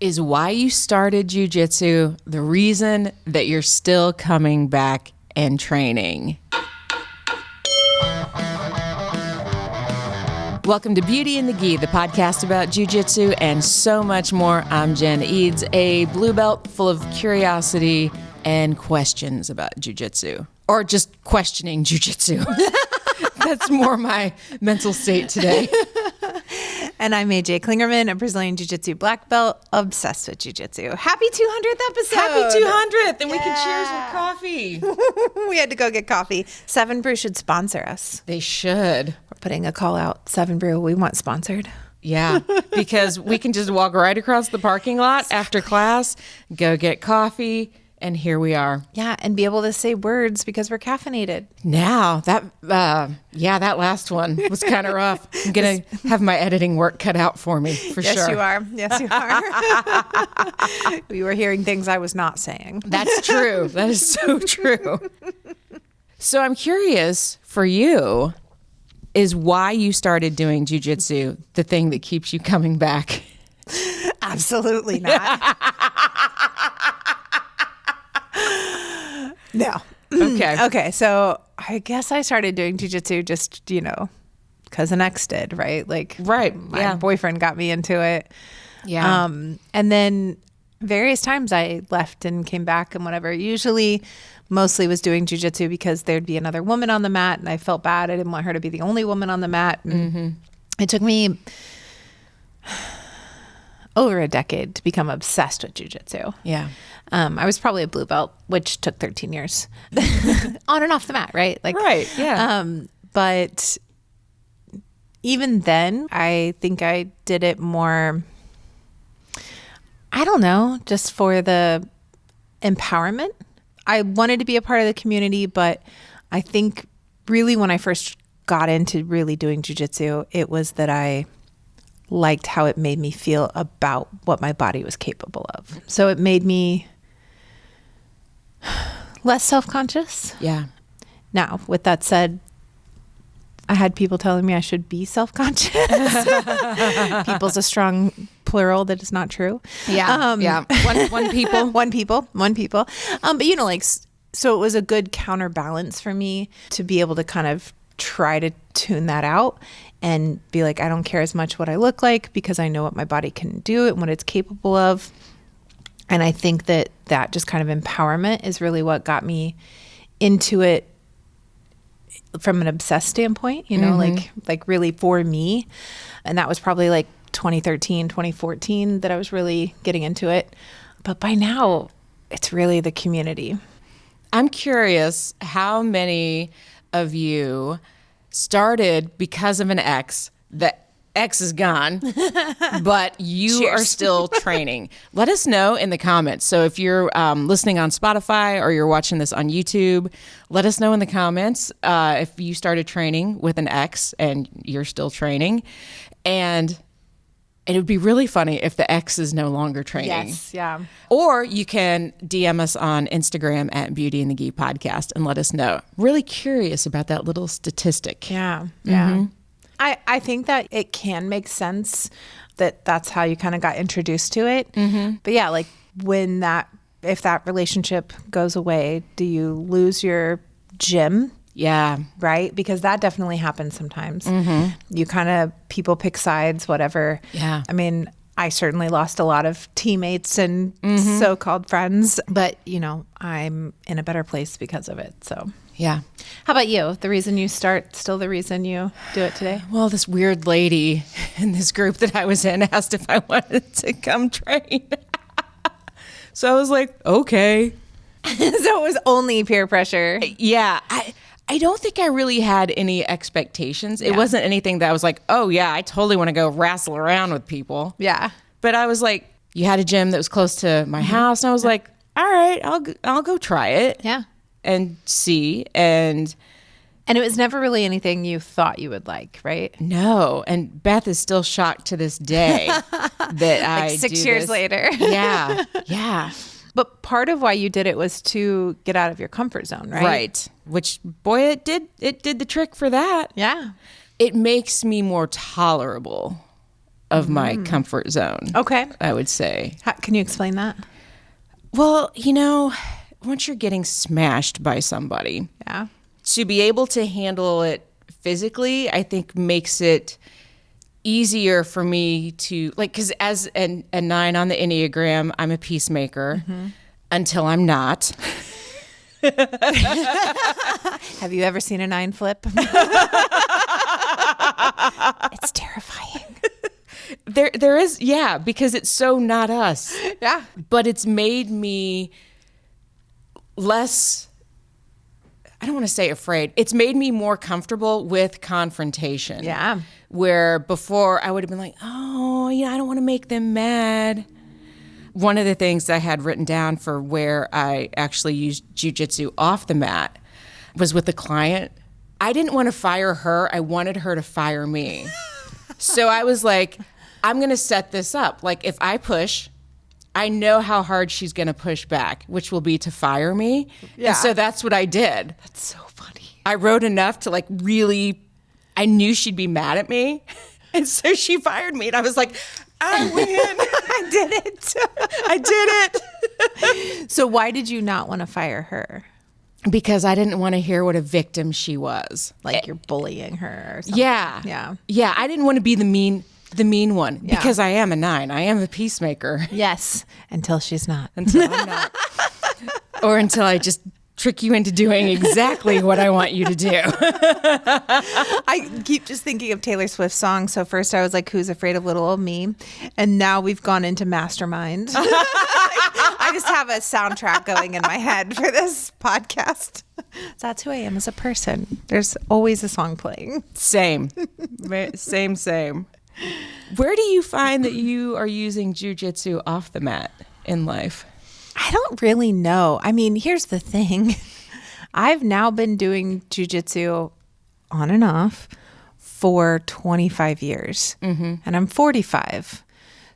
Is why you started jiu-jitsu the reason that you're still coming back and training. Welcome to Beauty and the Gi, the podcast about jiu-jitsu and so much more. I'm Jen Eads, a blue belt full of curiosity and questions about jiu-jitsu. Or just questioning jiu-jitsu. That's more my mental state today. And I'm AJ Klingerman, a Brazilian Jiu-Jitsu black belt, obsessed with Jiu-Jitsu. Happy 200th episode! Happy 200th! And we can cheers with coffee. We had to go get coffee. 7 Brew should sponsor us. They should. We're putting a call out. 7 Brew, we want sponsored. Yeah, because we can just walk right across the parking lot after class, go get coffee, and here we are. Yeah, and be able to say words because we're caffeinated. Now, that last one was kind of rough. I'm going to have my editing work cut out for me, for sure. Yes, you are. Yes, you are. We were hearing things I was not saying. That's true. That is so true. So I'm curious for you, is why you started doing jiu-jitsu the thing that keeps you coming back? Absolutely not. No. Okay. So I guess I started doing jiu-jitsu just, because an ex did, right? My boyfriend got me into it. Yeah. And then various times I left and came back and whatever. Usually, mostly was doing jiu-jitsu because there'd be another woman on the mat and I felt bad. I didn't want her to be the only woman on the mat. And it took me over a decade to become obsessed with jiu-jitsu. Yeah. I was probably a blue belt, which took 13 years on and off the mat, right? Right. Yeah. But even then, I think I did it more, I don't know, just for the empowerment. I wanted to be a part of the community, but I think really when I first got into really doing jiu-jitsu, it was that I liked how it made me feel about what my body was capable of. So it made me less self-conscious. Yeah. Now, with that said, I had people telling me I should be self-conscious. People's a strong plural that is not true. Yeah. One people. One people. But so it was a good counterbalance for me to be able to kind of try to tune that out and be like, I don't care as much what I look like because I know what my body can do and what it's capable of. And I think that just kind of empowerment is really what got me into it from an obsessed standpoint, like really for me. And that was probably like 2013, 2014 that I was really getting into it. But by now, it's really the community. I'm curious how many of you started because of an ex. The ex is gone, but you are still training. Let us know in the comments. So if you're listening on Spotify or you're watching this on YouTube, let us know in the comments if you started training with an ex and you're still training. And it would be really funny if the ex is no longer training. Yes, yeah. Or you can DM us on Instagram at Beauty and the Gi Podcast and let us know. Really curious about that little statistic. Yeah. I think that it can make sense that that's how you kind of got introduced to it. But yeah, like if that relationship goes away, do you lose your gym? Yeah. Right? Because that definitely happens sometimes. You kind of, people pick sides, whatever. Yeah. I mean, I certainly lost a lot of teammates and so-called friends, but I'm in a better place because of it. So yeah. How about you? The reason you start, still the reason you do it today? Well, this weird lady in this group that I was in asked if I wanted to come train. So I was like, okay. So it was only peer pressure. Yeah. I don't think I really had any expectations. It wasn't anything that I was like, oh yeah, I totally want to go wrestle around with people. Yeah. But I was like, you had a gym that was close to my house. And I was like, all right, I'll go try it. Yeah. And see. And it was never really anything you thought you would like, right? No. And Beth is still shocked to this day that I 6 years later. Yeah. Yeah. But part of why you did it was to get out of your comfort zone, right? Right. Which, boy, it did the trick for that. Yeah. It makes me more tolerable of my comfort zone. Okay. I would say. Can you explain that? Well, once you're getting smashed by somebody, Yeah. to be able to handle it physically, I think makes it easier for me to, like, because as a 9 on the Enneagram, I'm a peacemaker until I'm not. Have you ever seen a 9 flip? It's terrifying. There is, yeah, because it's so not us. Yeah. But it's made me less, I don't want to say afraid. It's made me more comfortable with confrontation. Yeah. Where before I would have been like, oh, I don't want to make them mad. One of the things I had written down for where I actually used jiu-jitsu off the mat was with the client. I didn't want to fire her. I wanted her to fire me. So I was like, I'm going to set this up. Like, if I push, I know how hard she's going to push back, which will be to fire me. Yeah. And so that's what I did. That's so funny. I wrote enough to, like, really, I knew she'd be mad at me. And so she fired me. And I was like, I win. I did it. I did it. So why did you not want to fire her? Because I didn't want to hear what a victim she was. Like you're bullying her or something. Yeah. Yeah. Yeah. I didn't want to be the mean one Yeah. because I am a 9. I am a peacemaker. Yes. Until she's not. Until I'm not. Or until I just trick you into doing exactly what I want you to do. I keep just thinking of Taylor Swift's song. So first I was like, who's afraid of little old me? And now we've gone into Mastermind. I just have a soundtrack going in my head for this podcast. So that's who I am as a person. There's always a song playing. Same. Same. Where do you find that you are using jiu-jitsu off the mat in life? I don't really know. I mean, here's the thing. I've now been doing jiu-jitsu on and off for 25 years. And I'm 45.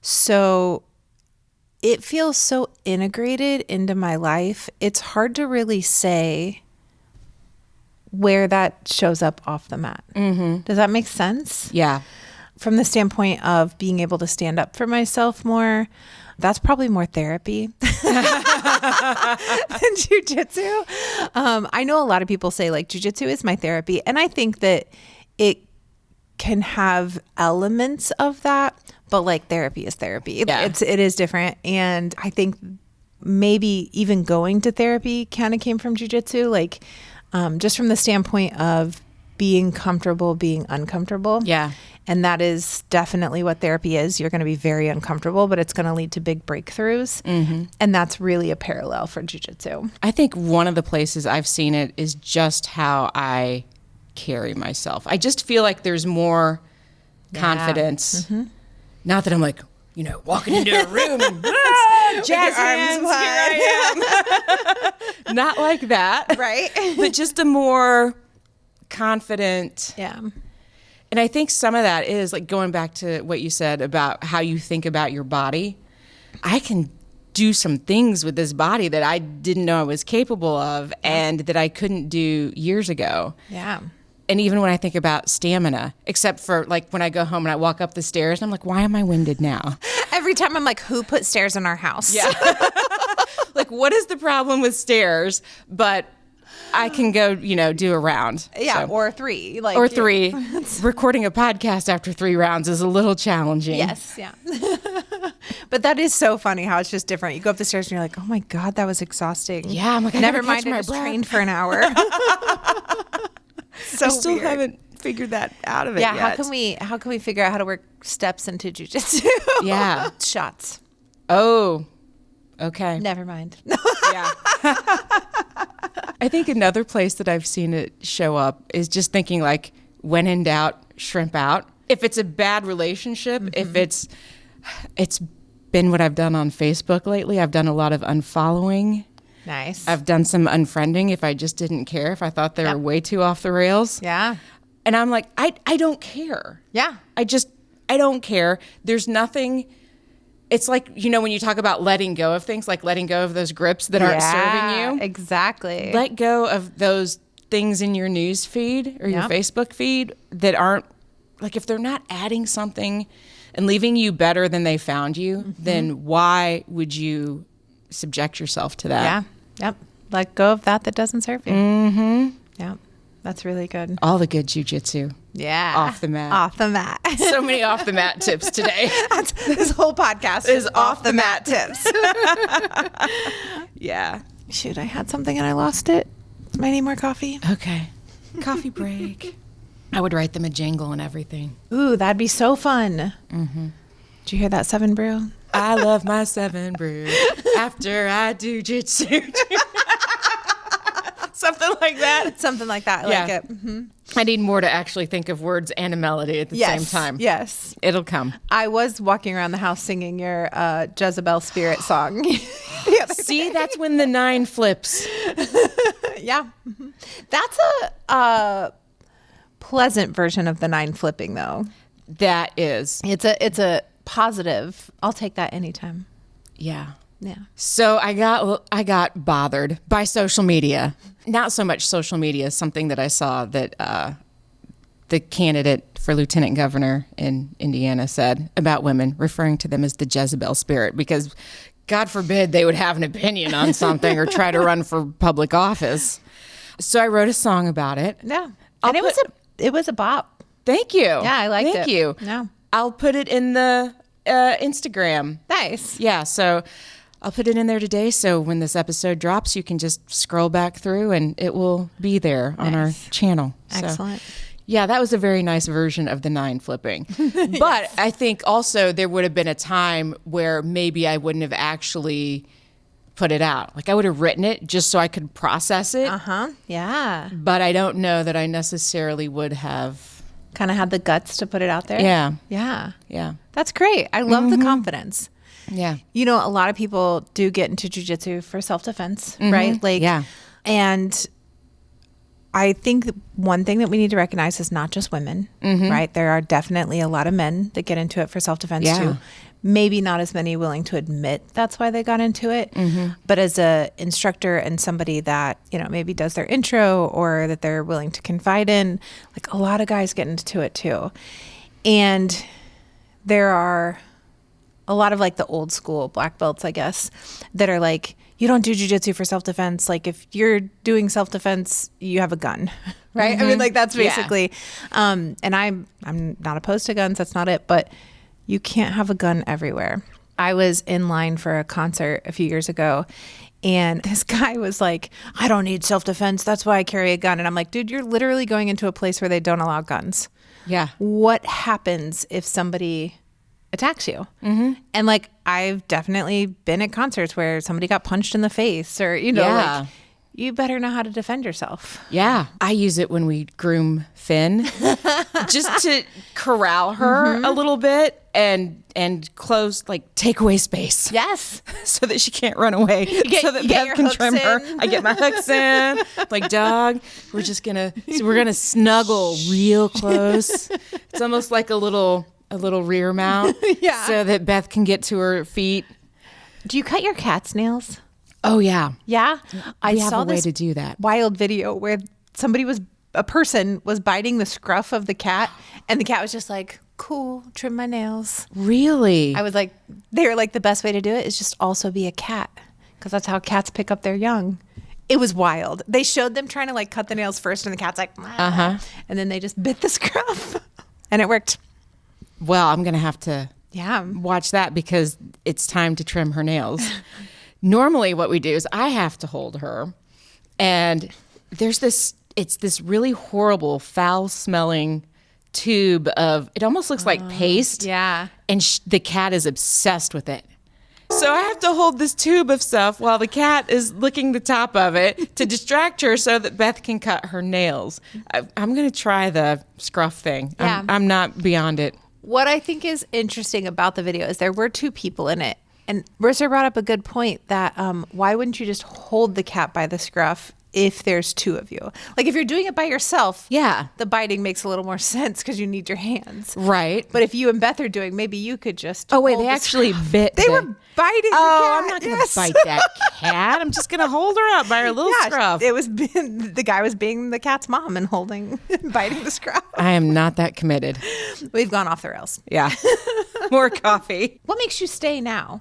So it feels so integrated into my life. It's hard to really say where that shows up off the mat. Does that make sense? Yeah. From the standpoint of being able to stand up for myself more, that's probably more therapy than jiu-jitsu. I know a lot of people say like jiu-jitsu is my therapy. And I think that it can have elements of that, but like therapy is therapy. Yeah. It is different. And I think maybe even going to therapy kind of came from jiu-jitsu, like just from the standpoint of being comfortable, being uncomfortable. Yeah. And that is definitely what therapy is. You're going to be very uncomfortable, but it's going to lead to big breakthroughs. And that's really a parallel for jiu-jitsu. I think one of the places I've seen it is just how I carry myself. I just feel like there's more confidence. Not that I'm like, walking into a room and jazz hands, here I am. Not like that. Right. But just a more confident. Yeah. And I think some of that is like going back to what you said about how you think about your body. I can do some things with this body that I didn't know I was capable of and that I couldn't do years ago. Yeah. And even when I think about stamina, except for like when I go home and I walk up the stairs and I'm like, why am I winded now? Every time I'm like, who put stairs in our house? Yeah. Like, what is the problem with stairs? But I can go, do a round. Yeah, So. or 3. Or 3. Recording a podcast after 3 rounds is a little challenging. Yes, yeah. But that is so funny how it's just different. You go up the stairs and you're like, oh my God, that was exhausting. Yeah, I'm like, never mind, I just trained for an hour. So I still weird. haven't figured that out of it Yeah, yet. how can we figure out how to work steps into jiu-jitsu? Yeah. Shots. Oh, okay. Never mind. Yeah. I think another place that I've seen it show up is just thinking like, when in doubt, shrimp out. If it's a bad relationship, if it's been what I've done on Facebook lately. I've done a lot of unfollowing. Nice. I've done some unfriending if I just didn't care, if I thought they were way too off the rails. Yeah. And I'm like, I don't care. Yeah. I don't care. There's nothing. It's like, when you talk about letting go of things, like letting go of those grips that aren't serving you. Exactly. Let go of those things in your news feed or your Facebook feed that aren't, like, if they're not adding something and leaving you better than they found you, then why would you subject yourself to that? Yeah. Yep. Let go of that doesn't serve you. Mm-hmm. Yep. That's really good. All the good jiu-jitsu. Yeah. Off the mat. Off the mat. So many off the mat tips today. This whole podcast is off the mat tips. Yeah. Shoot, I had something and I lost it. I need more coffee. Okay. Coffee break. I would write them a jingle and everything. Ooh, that'd be so fun. Mm-hmm. Did you hear that 7 Brew? I love my 7 Brew after I do jitsu. Something like that. Something like that. I like it. Mm-hmm. I need more to actually think of words and a melody at the same time. Yes. It'll come. I was walking around the house singing your Jezebel Spirit song. See, that's when the 9 flips. Yeah. Mm-hmm. That's a pleasant version of the 9 flipping, though. That is. It's a positive. I'll take that anytime. Yeah. Yeah. So I got bothered by social media. Not so much social media, something that I saw that the candidate for lieutenant governor in Indiana said about women, referring to them as the Jezebel spirit, because God forbid they would have an opinion on something or try to run for public office. So I wrote a song about it. Yeah. And it was a bop. Thank you. Yeah, I liked it. Thank you. Yeah. I'll put it in the Instagram. Nice. Yeah, so I'll put it in there today. So when this episode drops, you can just scroll back through and it will be there on our channel. Excellent. So, yeah, that was a very nice version of the 9 flipping. But I think also there would have been a time where maybe I wouldn't have actually put it out. Like I would have written it just so I could process it. Yeah. But I don't know that I necessarily would have. Kind of had the guts to put it out there. Yeah. Yeah. Yeah. That's great. I love the confidence. Yeah. You know, a lot of people do get into jiu-jitsu for self-defense, right? Like, yeah. And I think one thing that we need to recognize is not just women, right? There are definitely a lot of men that get into it for self-defense too. Maybe not as many willing to admit that's why they got into it. But as a instructor and somebody that, you know, maybe does their intro or that they're willing to confide in, like a lot of guys get into it too. And there are a lot of like the old school black belts, I guess, that are like, you don't do jiu-jitsu for self-defense. Like if you're doing self-defense, you have a gun, right? I mean, like that's basically, and I'm not opposed to guns. That's not it. But you can't have a gun everywhere. I was in line for a concert a few years ago and this guy was like, I don't need self-defense. That's why I carry a gun. And I'm like, dude, you're literally going into a place where they don't allow guns. Yeah. What happens if somebody attacks you? And like, I've definitely been at concerts where somebody got punched in the face or, you know, like you better know how to defend yourself. Yeah. I use it when we groom Finn just to corral her a little bit and close, like take away space. Yes. So that she can't run away. So that Beth can trim her. I get my hooks in. Like, dog, we're gonna snuggle real close. It's almost like a little rear mount. Yeah. So that Beth can get to her feet. Do you cut your cat's nails? Oh yeah. Yeah. I have saw a way this to do that. wild video where a person was biting the scruff of the cat and the cat was just like, cool, trim my nails. Really? I was like, they were like, the best way to do it is just also be a cat because that's how cats pick up their young. It was wild. They showed them trying to like cut the nails first and the cat's like, and then they just bit the scruff and it worked. Well, I'm going to have to Yeah. watch that because it's time to trim her nails. Normally what we do is I have to hold her and it's this really horrible foul smelling tube of, it almost looks like paste. Yeah. And the cat is obsessed with it. So I have to hold this tube of stuff while the cat is licking the top of it to distract her so that Beth can cut her nails. I'm going to try the scruff thing. Yeah. I'm not beyond it. What I think is interesting about the video is there were 2 people in it. And Marissa brought up a good point that why wouldn't you just hold the cat by the scruff if there's 2 of you? Like if you're doing it by yourself, Yeah. the biting makes a little more sense because you need your hands. Right. But if you and Beth are doing, maybe you could just. Oh, wait, hold they the actually scruff. bit. They were biting the cat. Oh, I'm not going to bite that cat. I'm just going to hold her up by her little scruff. It was the guy was being the cat's mom and biting the scruff. I am not that committed. We've gone off the rails. Yeah. More coffee. What makes you stay now?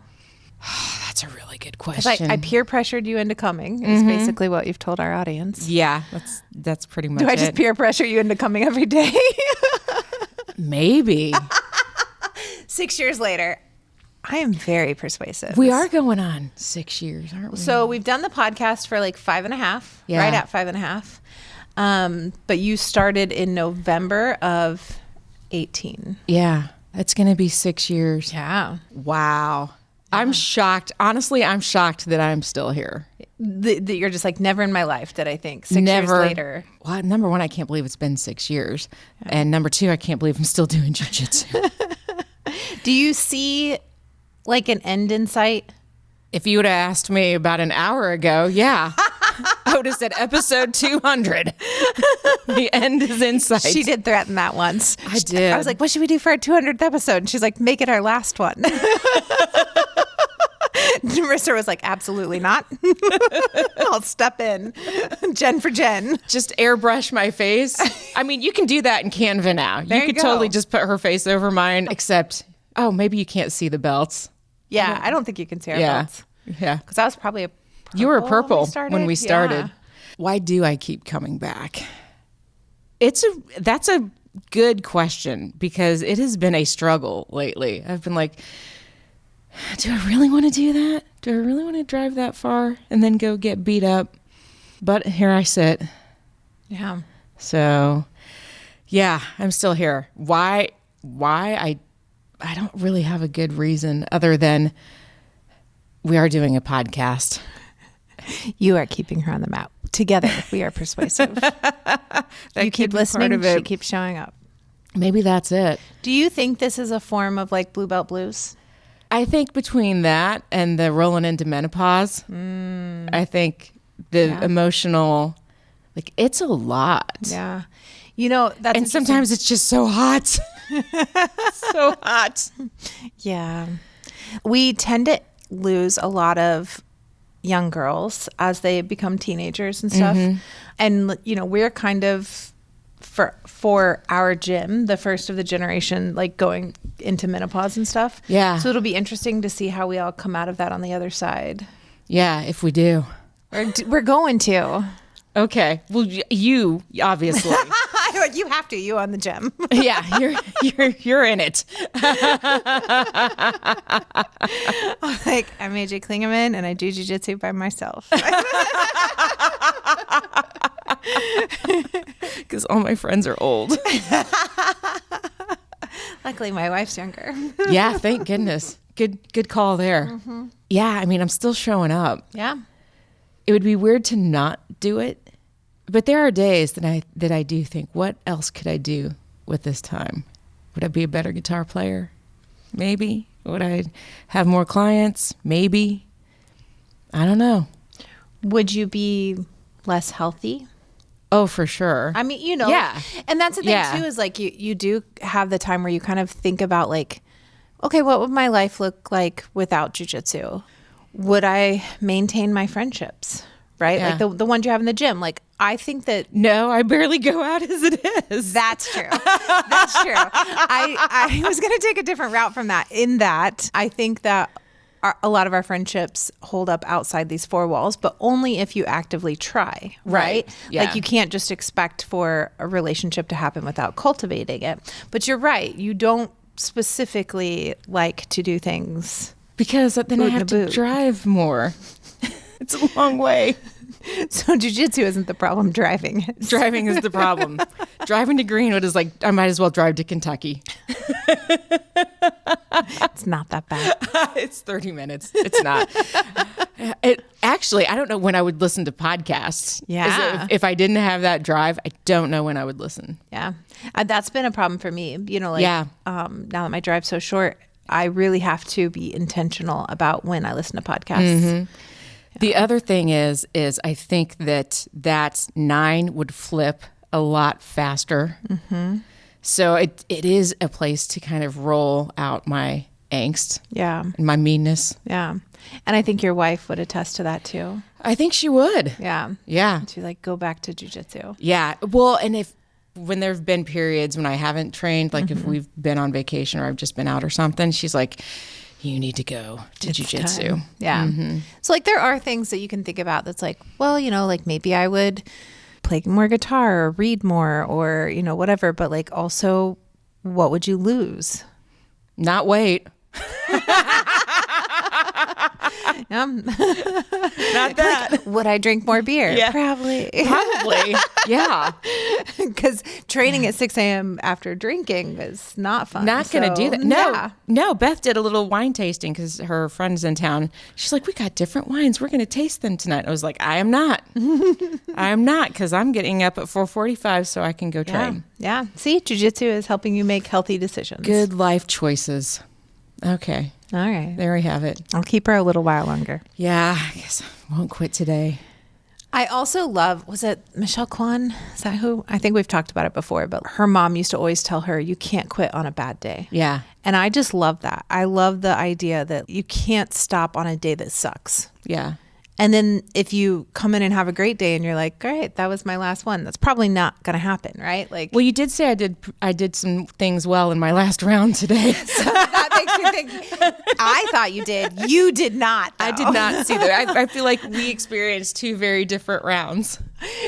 That's a really good 'Cause question. I peer pressured you into coming is basically what you've told our audience. Yeah, that's pretty much Do I just peer pressure you into coming every day? Maybe. 6 years later, I am very persuasive. We are going on 6 years, aren't we? So we've done the podcast for like 5.5, Yeah. right at 5.5. But you started in November of 18. Yeah, it's going to be 6 years. Yeah. Wow. I'm shocked. Honestly, I'm shocked that I'm still here. That you're just like, never in my life did I think 6 Never. years later. Well, number one, I can't believe it's been 6 years. And number two, I can't believe I'm still doing jiu-jitsu. Do you see like an end in sight? If you would have asked me about an hour ago, yeah. I would have said episode 200. The end is in sight. She did threaten that once. I did. I was like, what should we do for our 200th episode? And she's like, make it our last one. Marissa was like, absolutely not. I'll step in. Jen for Jen. Just airbrush my face. I mean, you can do that in Canva now. There You you could go. totally just put her face over mine, except, maybe you can't see the belts. Yeah, I don't think you can see our Yeah. belts. Yeah. Because I was probably a purple You were purple when we Yeah. started. Why do I keep coming back? That's a good question because it has been a struggle lately. I've been like, do I really want to do that? Do I really want to drive that far and then go get beat up? But here I sit. Yeah. So, yeah, I'm still here. Why? I don't really have a good reason other than we are doing a podcast. You are keeping her on the map. Together, we are persuasive. You keep listening, she keeps showing up. Maybe that's it. Do you think this is a form of like blue belt blues? I think between that and the rolling into menopause, I think the emotional, like it's a lot. Yeah. You know, that's And sometimes it's just so hot. So hot. Yeah. We tend to lose a lot of young girls as they become teenagers and stuff. And, you know, we're kind of, for our gym, the first of the generation, like going into menopause and stuff. Yeah. So it'll be interesting to see how we all come out of that on the other side. Yeah, if we do. We're going to. Okay. Well, you obviously. Like, you have to, you on the gym. Yeah, you're in it. Like, I'm AJ Klingerman and I do jiu-jitsu by myself. Because all my friends are old. Luckily, my wife's younger. Yeah, thank goodness. Good call there. Yeah, I mean, I'm still showing up. Yeah. It would be weird to not do it. But there are days that I do think, what else could I do with this time? Would I be a better guitar player? Maybe. Would I have more clients? Maybe. I don't know. Would you be less healthy? Oh, for sure. I mean, you know. Yeah. And that's the thing, Yeah. too, is like you do have the time where you kind of think about like, okay, what would my life look like without jiu-jitsu? Would I maintain my friendships? Right? Yeah. Like the ones you have in the gym. Like, I think that No, I barely go out as it is. that's true. That's true. I was going to take a different route from that. In that, I think that a lot of our friendships hold up outside these four walls, but only if you actively try, right? Yeah. Like, you can't just expect for a relationship to happen without cultivating it. But you're right. You don't specifically like to do things. Because then I Boot in have a to boot. drive more. It's a long way. So jiu-jitsu isn't the problem, driving is. Driving is the problem. Driving to Greenwood is like, I might as well drive to Kentucky. It's not that bad. It's 30 minutes. It's not. Actually, I don't know when I would listen to podcasts. Yeah. If I didn't have that drive, I don't know when I would listen. Yeah. That's been a problem for me. You know, like, Yeah. now that my drive's so short, I really have to be intentional about when I listen to podcasts. The other thing is I think that 9 would flip a lot faster. So it is a place to kind of roll out my angst Yeah. and my meanness. Yeah. And I think your wife would attest to that too. I think she would. Yeah. Yeah. To like go back to jiu-jitsu. Yeah. Well, and When there have been periods when I haven't trained, like if we've been on vacation or I've just been out or something, she's like, you need to go to jiu-jitsu. Time. Yeah. So like there are things that you can think about that's like, well, like maybe I would play more guitar or read more or, whatever. But like also, what would you lose? Not weight. Not that. Would I drink more beer? Yeah. Probably. Yeah. Because training at 6 a.m. after drinking is not fun. Not going to do that. No, Beth did a little wine tasting because her friend's in town. She's like, we got different wines. We're going to taste them tonight. I was like, I am not. I am not, because I'm getting up at 4:45 so I can go train. Yeah. See, jiu-jitsu is helping you make healthy decisions. Good life choices. Okay. All right. There we have it. I'll keep her a little while longer. Yeah, I guess I won't quit today. I also love, was it Michelle Kwan? Is that who? I think we've talked about it before, but her mom used to always tell her, you can't quit on a bad day. Yeah. And I just love that. I love the idea that you can't stop on a day that sucks. Yeah. And then if you come in and have a great day and you're like, great, that was my last one, that's probably not going to happen, right? Like, well, you did say I did some things well in my last round today. So that makes me think, I thought you did. You did not, though. I did not see that. I feel like we experienced two very different rounds.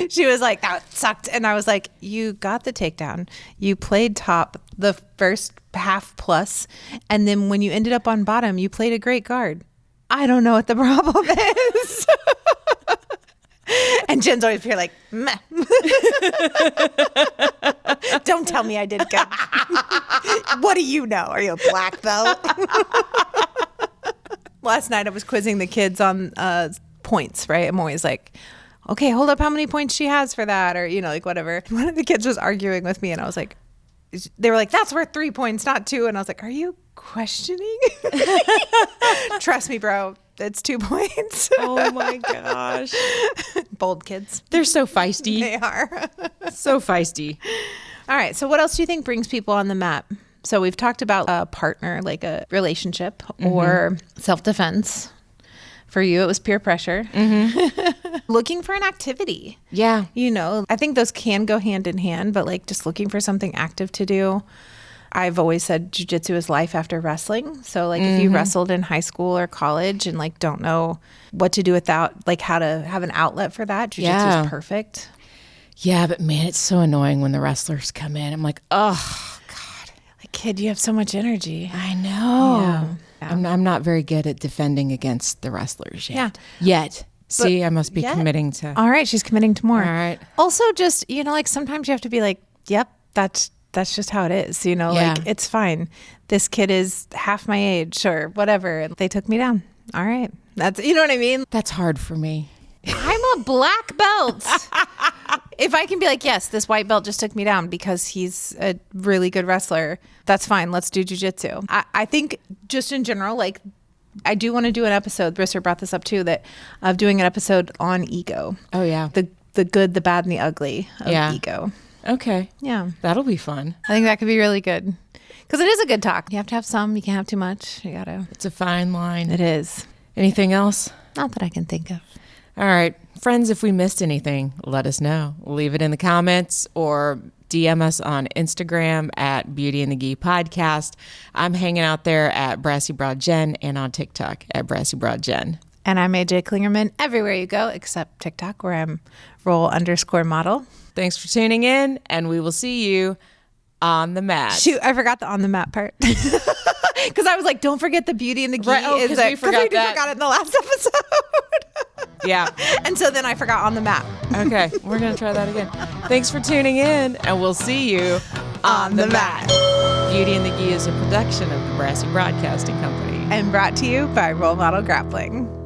She was like, that sucked. And I was like, you got the takedown. You played top the first half plus. And then when you ended up on bottom, you played a great guard. I don't know what the problem is. And Jen's always here like, meh. Don't tell me I did good. What do you know? Are you a black belt? Last night I was quizzing the kids on points, right? I'm always like, okay, hold up how many points she has for that, or, like whatever. One of the kids was arguing with me and I was like, they were like, that's worth 3 points, not 2. And I was like, are you questioning? Trust me, bro. It's 2 points. Oh my gosh. Bold kids. They're so feisty. They are. So feisty. All right. So what else do you think brings people on the mat? So we've talked about a partner, like a relationship or self-defense. For you, it was peer pressure. Looking for an activity. Yeah. I think those can go hand in hand, but like just looking for something active to do. I've always said jiu-jitsu is life after wrestling. So like if you wrestled in high school or college and like don't know what to do without, like how to have an outlet for that, jiu-jitsu is perfect. Yeah, but man, it's so annoying when the wrestlers come in. I'm like, oh God. Like, kid, you have so much energy. I know. Yeah. I'm not very good at defending against the wrestlers yet. Yeah. Yet. See, I must be committing to. All right, she's committing to more. All right. Also, just, like sometimes you have to be like, yep, that's just how it is. Like it's fine. This kid is half my age or whatever. They took me down. All right. That's, you know what I mean? That's hard for me. I'm a black belt. If I can be like, yes, this white belt just took me down because he's a really good wrestler, that's fine. Let's do jiu-jitsu. I think just in general, like I do want to do an episode. Brisser brought this up too, that of doing an episode on ego. Oh yeah. The good, the bad, and the ugly of ego. Okay. Yeah. That'll be fun. I think that could be really good. Because it is a good talk. You have to have some. You can't have too much. You got to. It's a fine line. It is. Anything else? Not that I can think of. All right. Friends, if we missed anything, let us know. Leave it in the comments or DM us on Instagram at Beauty and the Gi Podcast. I'm hanging out there at Brassy Broad Jen and on TikTok at Brassy Broad Jen. And I'm AJ Klingerman everywhere you go except TikTok where I'm roll_model. Thanks for tuning in, and we will see you on the mat. Shoot, I forgot the on the mat part. Because I was like, don't forget the Beauty and the Gi. Right, because we forgot it in the last episode. Yeah. And so then I forgot on the mat. Okay, we're going to try that again. Thanks for tuning in, and we'll see you on the mat. Beauty and the Gi is a production of the Brassy Broadcasting Company. And brought to you by Role Model Grappling.